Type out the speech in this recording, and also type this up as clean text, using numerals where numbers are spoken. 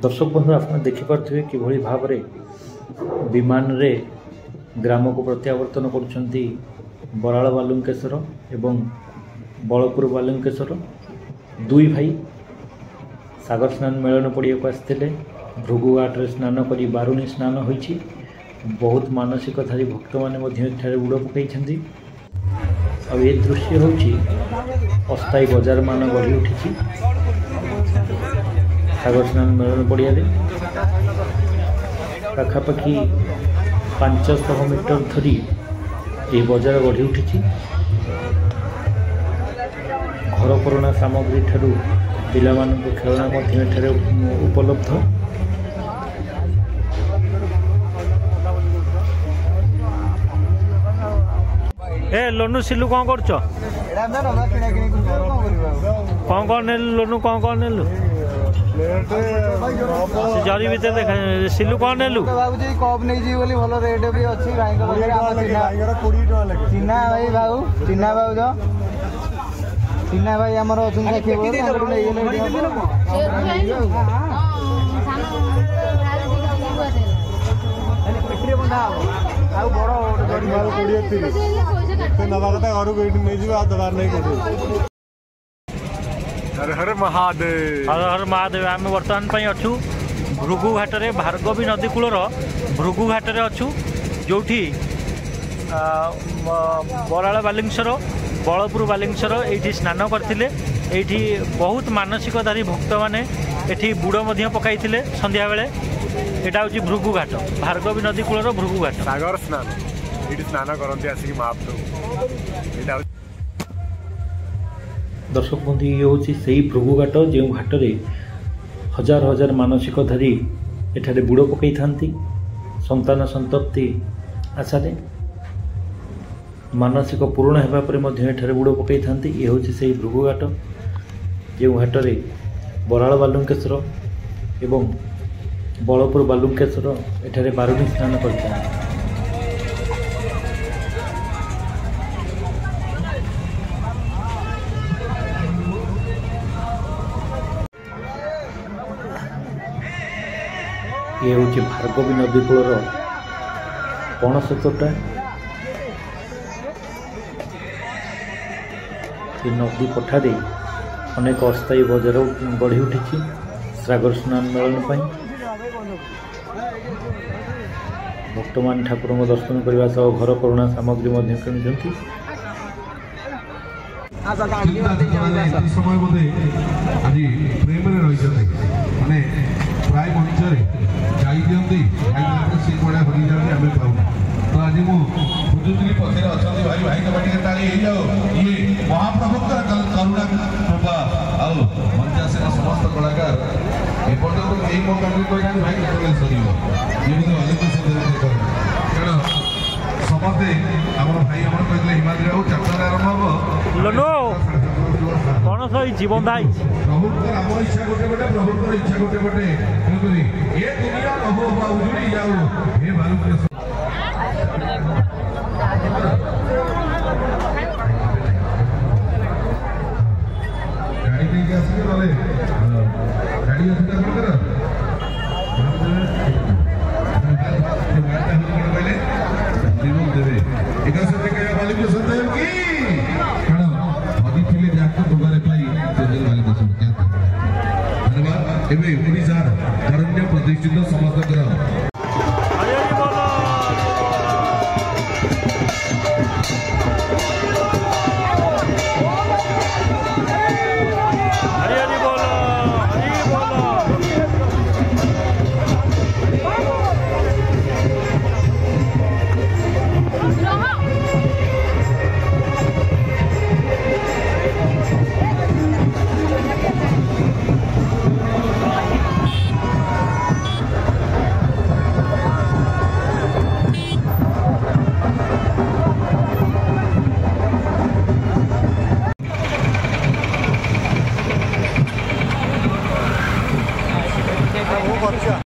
दर्शक बंधु आप देखिपे कि भाव विमान रे ग्राम को प्रत्यावर्तन करुँच बराल बालुंकेश्वर एवं बलपुर बालुंकेश्वर दुई भाई सागर स्नान मेलन पड़िया को आसते भृगुघाट स्नान कर बारुणी स्नान होती बहुत मानसिकधारी भक्त मैंने बुड़ पकई और ये दृश्य हूँ अस्थायी बजार मान गढ़ी उठी सागर स्नान मेलन पड़िया पाखापाखि 500 मीटर धरी ये बजार गढ़ी उठी घर करुणा सामग्री ठारू पिला खेलना उपलब्ध। ए लोनु सिलु कौन कर कौन लोनु कौन नेलु जरी भीतर देखा सिलु कौन नेलु कप नहीं जी बोली भलो रेट भी अछि भाई को चिन्ना भाई भाऊ चिन्ना भाऊ जो चिन्ना भाई हमर अजुन देखिबो हमर नै पेटरे बंधा आ बड़ गड़ी माल 20 30 ते नवा कथा घर को नै जीवा दबार नै कर। हर हर महादेव हर हर महादेव आम बर्तमान पर अच्छु भृगुघाट रे भार्गवी नदी कूलर भृगुघाट रे अच्छु जो बराल बालिंगेश्वर बलपुर बालिंगेश्वर ये स्नान करते ये बहुत मानसिकधारी भक्त मैंने ये बुड़ पकई संध्या बेले यहाँ हूँ भृगुघाट भार्गवी नदी कूलर भृगुघाट सागर स्नान ये स्नान करते आसिक महाप्रभु। दर्शक बंधु ये हूँ से भृगुघाट जो घाट रे हजार हजार मानसिकधारी एठारे बुड़ पकई था संतान संतप्ति आशा मानसिक पूर्ण होगापर बुड़ पकई था। ये हूँ से भृगुघाट जो घाट रे बराल बालुंकेश्वर एवं बलपुर बालुंकेश्वर एठारे बारुणी स्नान करते। ये हूँ भार्गवी नदी कूलर पणस तोटा ये नदी पठारे अनेक अस्थायी बजार गढ़ी उठी सागर स्नान मेलन भक्त मान ठाकुर दर्शन करने सह घर करुणा सामग्री किणुंट। प्राय मंचर जाई दिखती सी बड़ा हरी जाती आम पाऊँ तो आज मुझे पथे अच्छा भाई भाई कबाटी ताली ये महाप्रभुत्व करुणा कृपा आउ मंचासे समस्त कलाकार एपर्तंत यही मौका कही भाई केतले सर कारण समस्ते आम भाई आम कहते हिमाद्री बाबू चार आरंभ हम कौन सही बंधा प्रभुत्व आम इच्छा गोटे गोटे प्रभुत्व इच्छा गोटे गोटे ये दुनिया प्रभु उजुड़ी जाऊ हे बालुकेश्वर गाड़ी नहीं आसिए बोले गाड़ी देवे एक बालुकेश्वर देव की धन्यवाद प्रतिष्ठित समस्त वो